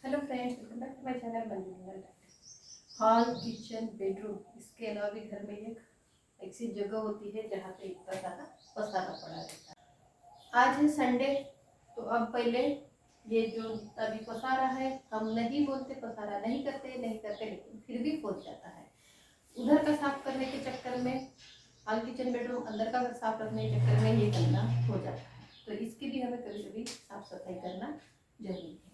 Hello friends, welcome back to my channel Manju. Hall, kitchen, bedroom, इसके अलावा भी घर में एक ऐसी जगह होती है जहाँ पे इतना सारा पसारा पड़ा रहता है। आज है संडे, तो अब पहले ये जो जितना भी पसारा है, हम नहीं बोलते पसारा नहीं करते लेकिन फिर भी पहुँच जाता है। उधर का साफ करने के चक्कर में, हॉल, किचन, बेडरूम, अंदर का साफ रखने के चक्कर में ये गंदा हो जाता है। तो इसकी भी हमें कभी कभी साफ सफाई करना जरूरी है।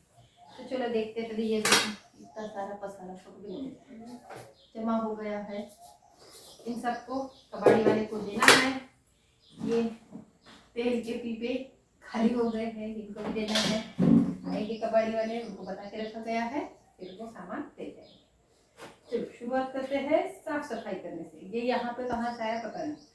तो चलो देखते हैं। ये इतना सारा पसारा सब भी जमा हो गया है। इन सबको कबाड़ी वाले को देना है। ये तेल के पीपे खाली हो गए हैं, इनको भी देना है। आएंगे कबाड़ी वाले, उनको बता के रखा गया है, फिर वो सामान दे जाएंगे। चलो शुरुआत करते हैं साफ सफाई करने से। ये यहाँ पे कहाँ से आया पता नहीं।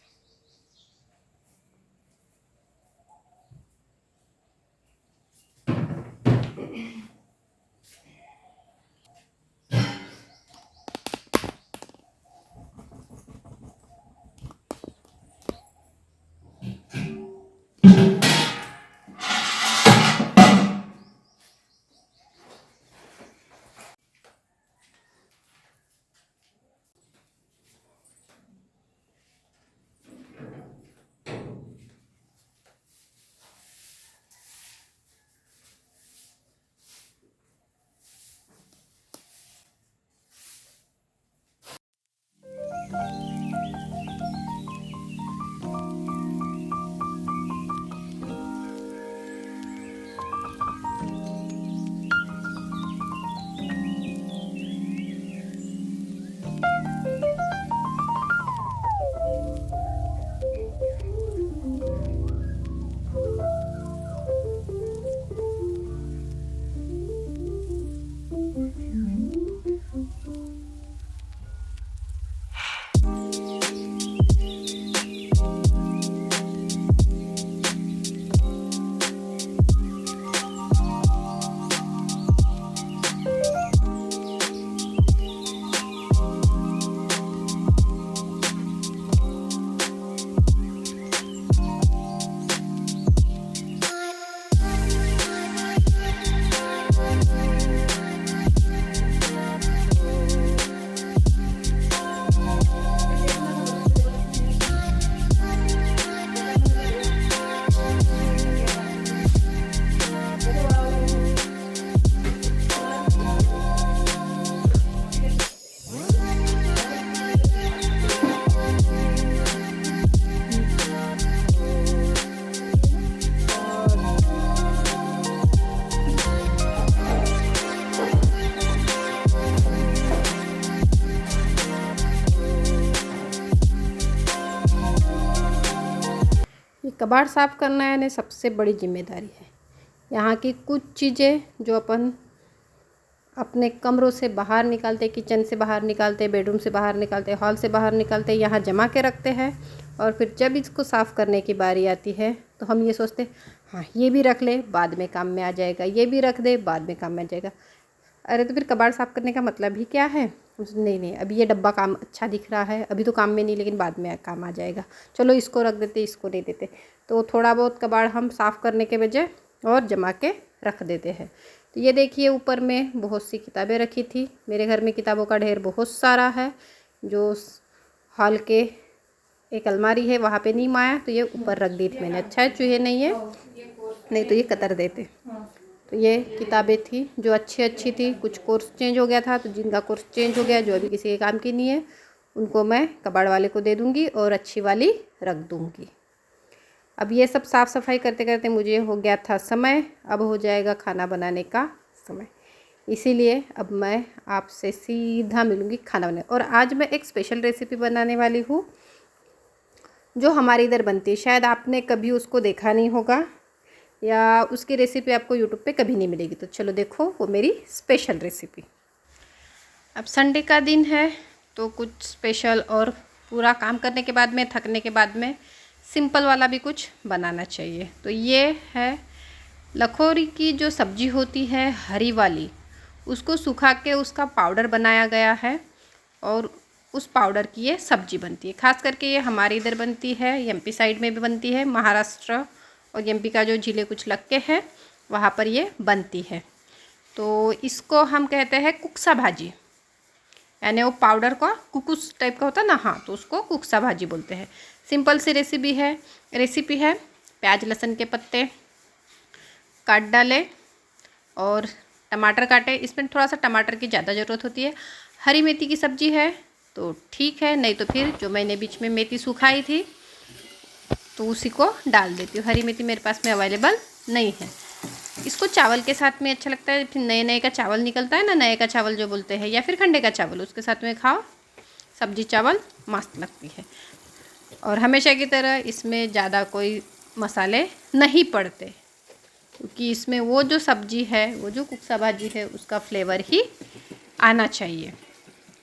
ये कबाड़ साफ़ करना यानी सबसे बड़ी जिम्मेदारी है। यहाँ की कुछ चीज़ें जो अपन अपने कमरों से बाहर निकालते, किचन से बाहर निकालते, बेडरूम से बाहर निकालते, हॉल से बाहर निकालते, यहाँ जमा के रखते हैं। और फिर जब इसको साफ़ करने की बारी आती है तो हम ये सोचते हाँ ये भी रख ले, बाद में काम में आ जाएगा, ये भी रख दे, बाद में काम में आ जाएगा। अरे तो फिर कबाड़ साफ़ करने का मतलब ही क्या है? नहीं, अभी ये डब्बा काम अच्छा दिख रहा है, अभी तो काम में नहीं, लेकिन बाद में काम आ जाएगा, चलो इसको रख देते, इसको नहीं देते। तो थोड़ा बहुत कबाड़ हम साफ़ करने के बजाय और जमा के रख देते हैं। तो ये देखिए, ऊपर में बहुत सी किताबें रखी थी। मेरे घर में किताबों का ढेर बहुत सारा है। जो हॉल के एक अलमारी है वहाँ पे नीम आया तो ये ऊपर रख दी थी मैंने। अच्छा है चूहे नहीं है, नहीं तो ये कतर देते। तो ये किताबें थी जो अच्छी थी। कुछ कोर्स चेंज हो गया था, तो जिनका कोर्स चेंज हो गया, जो अभी किसी के काम की नहीं है, उनको मैं कबाड़ वाले को दे दूँगी और अच्छी वाली रख दूँगी। अब ये सब साफ़ सफाई करते करते मुझे हो गया था समय, अब हो जाएगा खाना बनाने का समय। इसीलिए अब मैं आपसे सीधा मिलूँगी खाना बनाने। और आज मैं एक स्पेशल रेसिपी बनाने वाली हूँ जो हमारे इधर बनती है। शायद आपने कभी उसको देखा नहीं होगा या उसकी रेसिपी आपको यूट्यूब पे कभी नहीं मिलेगी। तो चलो देखो वो मेरी स्पेशल रेसिपी। अब संडे का दिन है तो कुछ स्पेशल, और पूरा काम करने के बाद में, थकने के बाद में सिंपल वाला भी कुछ बनाना चाहिए। तो ये है लखोरी की जो सब्जी होती है हरी वाली, उसको सुखा के उसका पाउडर बनाया गया है और उस पाउडर की ये सब्जी बनती है। खास करके ये हमारे इधर बनती है, एमपी साइड में भी बनती है, महाराष्ट्र और एमपी का जो जिले कुछ लग के है वहाँ पर ये बनती है। तो इसको हम कहते हैं कुक्सा भाजी, यानी वो पाउडर का कुकुस टाइप का होता है ना, हाँ, तो उसको कुक्सा भाजी बोलते हैं। सिंपल सी रेसिपी है। प्याज लहसुन के पत्ते काट डाले और टमाटर काटे। इसमें थोड़ा सा टमाटर की ज़्यादा ज़रूरत होती है। हरी मेथी की सब्ज़ी है तो ठीक है, नहीं तो फिर जो मैंने बीच में मेथी सुखाई थी तो उसी को डाल देती हूँ। हरी मेथी मेरे पास में अवेलेबल नहीं है। इसको चावल के साथ में अच्छा लगता है। फिर नए नए का चावल निकलता है ना, नए का चावल जो बोलते हैं, या फिर खंडे का चावल, उसके साथ में खाओ सब्जी चावल, मस्त लगती है। और हमेशा की तरह इसमें ज़्यादा कोई मसाले नहीं पड़ते, क्योंकि इसमें वो जो सब्जी है, वो जो कुक्सा भाजी है, उसका फ्लेवर ही आना चाहिए।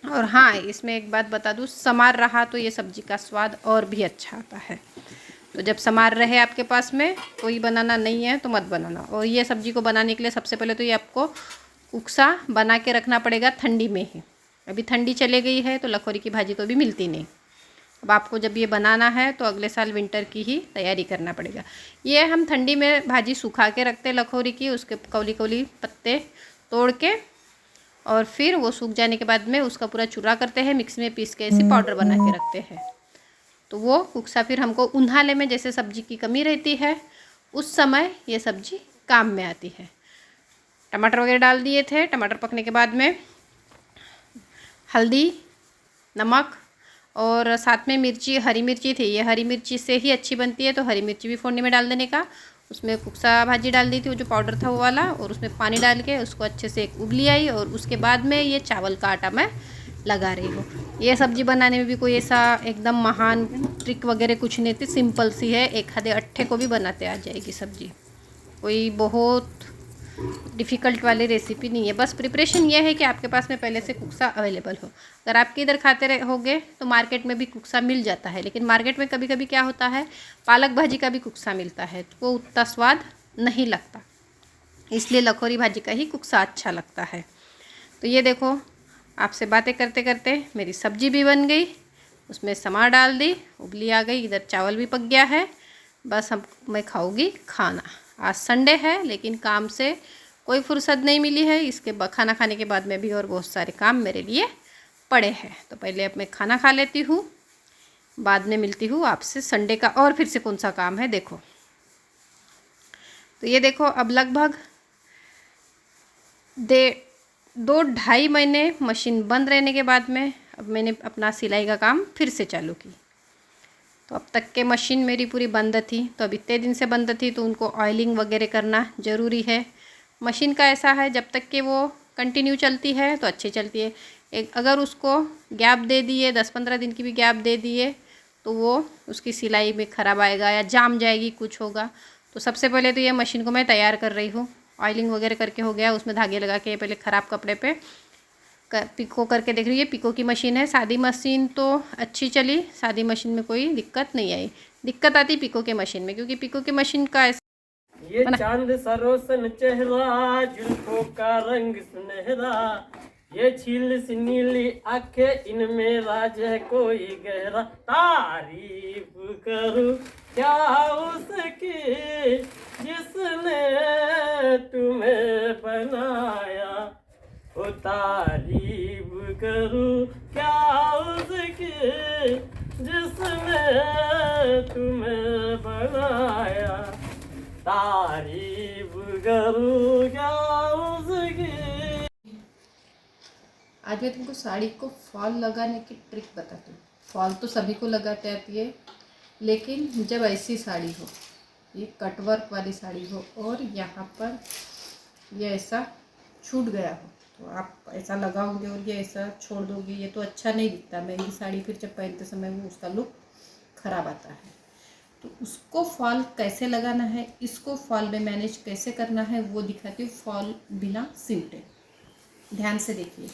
और हाँ, इसमें एक बात बता दूँ, समार रहा तो ये सब्जी का स्वाद और भी अच्छा आता है। तो जब समार रहे आपके पास में, कोई बनाना नहीं है तो मत बनाना। और ये सब्ज़ी को बनाने के लिए सबसे पहले तो ये आपको कुक्सा बना के रखना पड़ेगा ठंडी में ही। अभी ठंडी चले गई है तो लखोरी की भाजी तो अभी मिलती नहीं। अब आपको जब ये बनाना है तो अगले साल विंटर की ही तैयारी करना पड़ेगा। ये हम ठंडी में भाजी सुखा के रखते हैं लखोरी की, उसके कौली कौली पत्ते तोड़ के, और फिर वो सूख जाने के बाद में उसका पूरा चूरा करते हैं, मिक्सी में पीस के ऐसे पाउडर बना के रखते हैं। तो वो कुक्सा फिर हमको उन्हाले में जैसे सब्जी की कमी रहती है उस समय ये सब्जी काम में आती है। टमाटर वगैरह डाल दिए थे। टमाटर पकने के बाद में हल्दी, नमक और साथ में मिर्ची, हरी मिर्ची थी। ये हरी मिर्ची से ही अच्छी बनती है, तो हरी मिर्ची भी फोड़ने में डाल देने का। उसमें कुक्सा भाजी डाल दी थी, वो जो पाउडर था वो वाला, और उसमें पानी डाल के उसको अच्छे से एक उबली आई। और उसके बाद में ये चावल का आटा मैं लगा रही हूँ। ये सब्ज़ी बनाने में भी कोई ऐसा एकदम महान ट्रिक वगैरह कुछ नहीं थी, सिंपल सी है। एक आधे अट्ठे को भी बनाते आ जाएगी सब्ज़ी, कोई बहुत डिफ़िकल्ट वाली रेसिपी नहीं है। बस प्रिपरेशन ये है कि आपके पास में पहले से कुक्सा अवेलेबल हो। अगर आपके इधर खाते रहोगे तो मार्केट में भी कुक्सा मिल जाता है, लेकिन मार्केट में कभी कभी क्या होता है, पालक भाजी का भी कुक्सा मिलता है, तो वो उतना स्वाद नहीं लगता। इसलिए लखोरी भाजी का ही कुक्सा अच्छा लगता है। तो ये देखो, आपसे बातें करते करते मेरी सब्जी भी बन गई, उसमें समार डाल दी, उबली आ गई, इधर चावल भी पक गया है। बस अब मैं खाऊंगी खाना। आज संडे है लेकिन काम से कोई फुर्सत नहीं मिली है। इसके खाना खाने के बाद में भी और बहुत सारे काम मेरे लिए पड़े हैं। तो पहले अब मैं खाना खा लेती हूँ, बाद में मिलती हूँ आपसे संडे का और फिर से कौन सा काम है। देखो, तो ये देखो, अब लगभग 2-2.5 महीने मशीन बंद रहने के बाद में अब मैंने अपना सिलाई का काम फिर से चालू की। तो अब तक के मशीन मेरी पूरी बंद थी, तो अब इतने दिन से बंद थी तो उनको ऑयलिंग वगैरह करना ज़रूरी है। मशीन का ऐसा है, जब तक कि वो कंटिन्यू चलती है तो अच्छी चलती है। अगर उसको गैप दे दिए, 10-15 दिन की भी गैप दे दिए, तो वो उसकी सिलाई में ख़राब आएगा या जाम जाएगी, कुछ होगा। तो सबसे पहले तो ये मशीन को मैं तैयार कर रही हूँ। ऑयलिंग वगैरह करके हो गया, उसमें धागे लगा के पहले ख़राब कपड़े पे पिको करके देख रही है। पिको की मशीन है। सादी मशीन तो अच्छी चली, सादी मशीन में कोई दिक्कत नहीं आई। दिक्कत आती पिको के मशीन में, क्योंकि पिको के मशीन का ये चांद सरोसन चेहरा, जुल्फों का रंग सुनहरा, ये छील सी नीली आंखें, इनमें राज है कोई गहरा। तारीफ करूं क्या उसकी जिसने तुम्हें बनाया, ओ तारीफ करूं क्या उसकी जिसने तुम्हें बनाया, तारीफ करूं क्या उसकी। आज मैं तुमको साड़ी को फॉल लगाने की ट्रिक बताती हूँ। फॉल तो सभी को लगाते आती है, लेकिन जब ऐसी साड़ी हो, ये कटवर्क वाली साड़ी हो और यहाँ पर ये ऐसा छूट गया हो, तो आप ऐसा लगाओगे और ये ऐसा छोड़ दोगे, ये तो अच्छा नहीं दिखता। महंगी साड़ी फिर जब पहनते समय वो उसका लुक ख़राब आता है। तो उसको फॉल कैसे लगाना है, इसको फॉल में मैनेज कैसे करना है, वो दिखाती हूँ। फॉल बिना सिमटे, ध्यान से देखिए।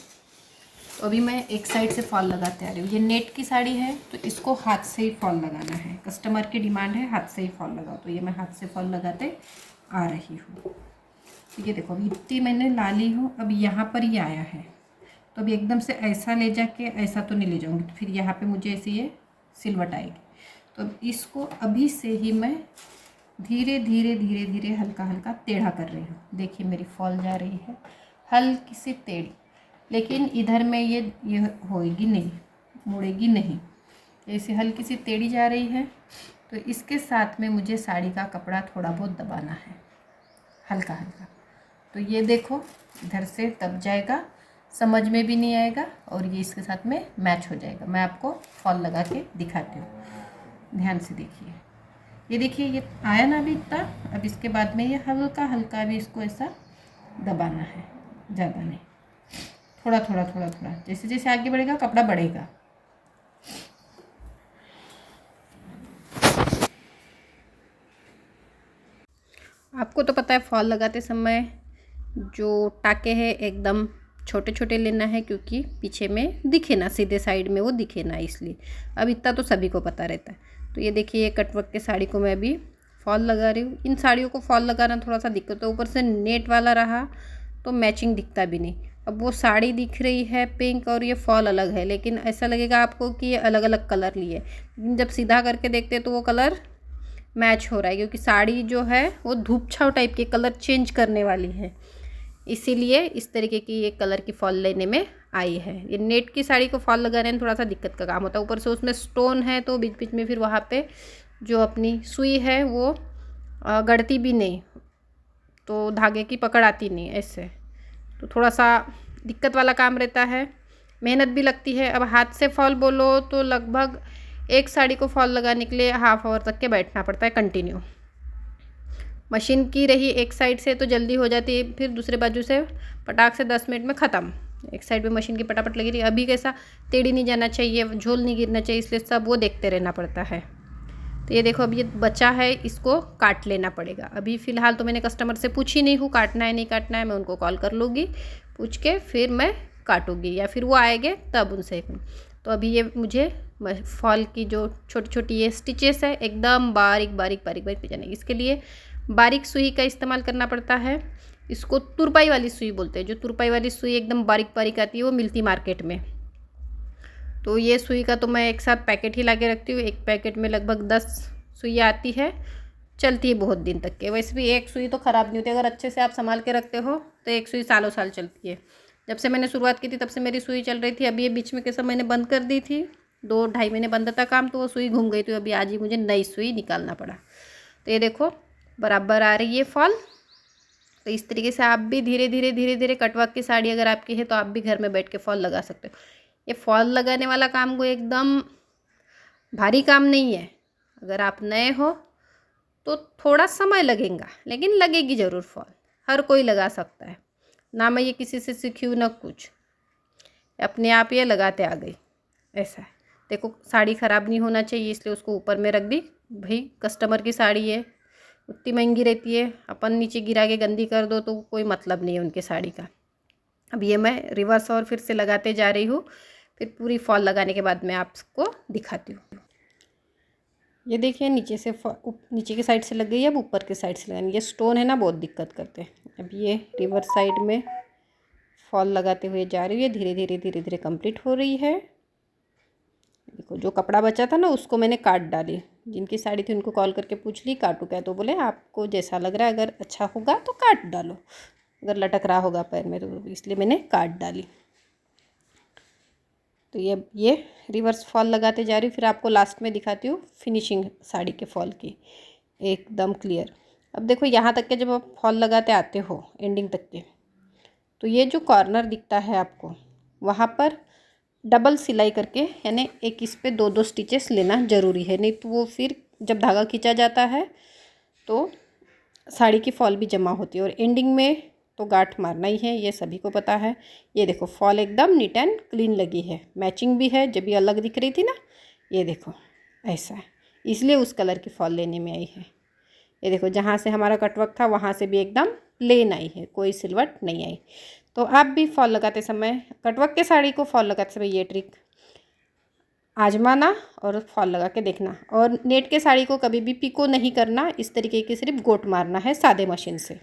तो अभी मैं एक साइड से फॉल लगाते आ रही हूँ। ये नेट की साड़ी है तो इसको हाथ से ही फॉल लगाना है। कस्टमर की डिमांड है हाथ से ही फॉल लगाओ, तो ये मैं हाथ से फॉल लगाते आ रही हूँ। तो ये देखो, अभी इतनी मैंने ला ली हूँ, अब यहाँ पर ये आया है, तो अभी एकदम से ऐसा ले जाके ऐसा तो नहीं ले जाऊँगी, तो फिर यहाँ पे मुझे ऐसे ये सिलवट आएगी। तो अब इसको अभी से ही मैं धीरे धीरे धीरे धीरे हल्का हल्का टेढ़ा कर रही हूँ। देखिए मेरी फॉल जा रही है। हल्की सी टेढ़ी, लेकिन इधर में ये होएगी नहीं, मुड़ेगी नहीं, ऐसे हल्की सी टेढ़ी जा रही है। तो इसके साथ में मुझे साड़ी का कपड़ा थोड़ा बहुत दबाना है, हल्का हल्का। तो ये देखो इधर से दब जाएगा, समझ में भी नहीं आएगा और ये इसके साथ में मैच हो जाएगा। मैं आपको फॉल लगा के दिखाती हूँ, ध्यान से देखिए। ये देखिए ये आया ना अभी इतना। अब इसके बाद में ये हल्का हल्का भी इसको ऐसा दबाना है, ज़्यादा नहीं, थोड़ा थोड़ा थोड़ा थोड़ा। जैसे जैसे आगे बढ़ेगा कपड़ा बढ़ेगा। आपको तो पता है फॉल लगाते समय जो टाके हैं एकदम छोटे छोटे लेना है, क्योंकि पीछे में दिखे ना, सीधे साइड में वो दिखे ना, इसलिए। अब इतना तो सभी को पता रहता है। तो ये देखिए ये कटवर्क के साड़ी को मैं अभी फॉल लगा रही हूँ। इन साड़ियों को फॉल लगाना थोड़ा सा दिक्कत है, ऊपर से नेट वाला रहा तो मैचिंग दिखता भी नहीं। अब वो साड़ी दिख रही है पिंक और ये फॉल अलग है, लेकिन ऐसा लगेगा आपको कि ये अलग अलग कलर लिए, लेकिन जब सीधा करके देखते तो वो कलर मैच हो रहा है, क्योंकि साड़ी जो है वो धूप छाव टाइप के कलर चेंज करने वाली है, इसीलिए इस तरीके की ये कलर की फॉल लेने में आई है। ये नेट की साड़ी को फॉल लगाने में थोड़ा सा दिक्कत का काम होता है, ऊपर से उसमें स्टोन है तो बीच बीच में फिर वहाँ पे जो अपनी सुई है वो गड़ती भी नहीं, तो धागे की पकड़ आती नहीं ऐसे, तो थोड़ा सा दिक्कत वाला काम रहता है, मेहनत भी लगती है। अब हाथ से फॉल बोलो तो लगभग एक साड़ी को फॉल लगाने के लिए हाफ आवर तक के बैठना पड़ता है कंटिन्यू। मशीन की रही एक साइड से तो जल्दी हो जाती है, फिर दूसरे बाजू से पटाख से 10 मिनट में ख़त्म। एक साइड पे मशीन की पटापट लगी रही। अभी कैसा टेढ़ी नहीं जाना चाहिए, झोल नहीं गिरना चाहिए, इसलिए सब वो देखते रहना पड़ता है। तो ये देखो अब ये बचा है, इसको काट लेना पड़ेगा। अभी फ़िलहाल तो मैंने कस्टमर से पूछी नहीं हूँ काटना है नहीं काटना है, मैं उनको कॉल कर लूँगी, पूछ के फिर मैं काटूँगी, या फिर वो आएंगे तब उनसे। तो अभी ये मुझे फॉल की जो छोटी छोटी ये स्टिचेस है एकदम बारीक बारीक बारीक बारीक पिजाने, इसके लिए बारीक सुई का इस्तेमाल करना पड़ता है। इसको तुरपाई वाली सुई बोलते हैं, जो तुरपाई वाली सुई एकदम बारीक बारीक आती है वो मिलती मार्केट में। तो ये सुई का तो मैं एक साथ पैकेट ही ला के रखती हूँ, एक पैकेट में लगभग 10 सुइयाँ आती है, चलती है बहुत दिन तक के। वैसे भी एक सुई तो ख़राब नहीं होती, अगर अच्छे से आप संभाल के रखते हो तो एक सुई सालों साल चलती है। जब से मैंने शुरुआत की थी तब से मेरी सुई चल रही थी। अभी ये बीच में कैसा मैंने बंद कर दी थी, 2-2.5 महीने बंद था काम, तो वो सुई घूम गई थी, अभी आज ही मुझे नई सुई निकालना पड़ा। तो ये देखो बराबर आ रही है फॉल। तो इस तरीके से आप भी धीरे धीरे धीरे धीरे कटवर्क की साड़ी अगर आपकी है तो आप भी घर में बैठ के फॉल लगा सकते हो। ये फॉल लगाने वाला काम कोई एकदम भारी काम नहीं है। अगर आप नए हो तो थोड़ा समय लगेगा, लेकिन लगेगी ज़रूर फॉल, हर कोई लगा सकता है ना। मैं ये किसी से सीखी हूँ ना कुछ, अपने आप ये लगाते आ गई। ऐसा है, देखो साड़ी ख़राब नहीं होना चाहिए इसलिए उसको ऊपर में रख दी। भाई कस्टमर की साड़ी है, उतनी महंगी रहती है, अपन नीचे गिरा के गंदी कर दो तो कोई मतलब नहीं है उनके साड़ी का। अब ये मैं रिवर्स और फिर से लगाते जा रही हूँ, फिर पूरी फॉल लगाने के बाद मैं आपको दिखाती हूँ। ये देखिए नीचे से नीचे की साइड से लग गई है, अब ऊपर की साइड से लगानी। ये स्टोन है ना, बहुत दिक्कत करते हैं। अब ये रिवर्स साइड में फॉल लगाते हुए जा रही है, धीरे धीरे धीरे धीरे कंप्लीट हो रही है। देखो जो कपड़ा बचा था ना उसको मैंने काट डाली। जिनकी साड़ी थी उनको कॉल करके पूछ ली काटू क्या, तो बोले आपको जैसा लग रहा है, अगर अच्छा होगा तो काट डालो, अगर लटक रहा होगा पैर में तो, इसलिए मैंने काट डाली। तो ये रिवर्स फॉल लगाते जा रही हूँ, फिर आपको लास्ट में दिखाती हूँ फिनिशिंग साड़ी के फॉल की एकदम क्लियर। अब देखो यहाँ तक के जब आप फॉल लगाते आते हो एंडिंग तक के, तो ये जो कॉर्नर दिखता है आपको वहाँ पर डबल सिलाई करके, यानी एक इस पे 2-2 स्टिचेस लेना ज़रूरी है, नहीं तो वो फिर जब धागा खींचा जाता है तो साड़ी की फॉल भी जमा होती है। और एंडिंग में तो गांठ मारना ही है, ये सभी को पता है। ये देखो फॉल एकदम नीट एंड क्लीन लगी है, मैचिंग भी है, जब ये अलग दिख रही थी ना, ये देखो ऐसा है, इसलिए उस कलर की फॉल लेने में आई है। ये देखो जहाँ से हमारा कटवर्क था वहाँ से भी एकदम प्लेन आई है, कोई सिलवट नहीं आई। तो आप भी फॉल लगाते समय, कटवर्क के साड़ी को फॉल लगाते समय ये ट्रिक आजमाना और फॉल लगा के देखना। और नेट के साड़ी को कभी भी पिको नहीं करना, इस तरीके की सिर्फ गोट मारना है सादे मशीन से।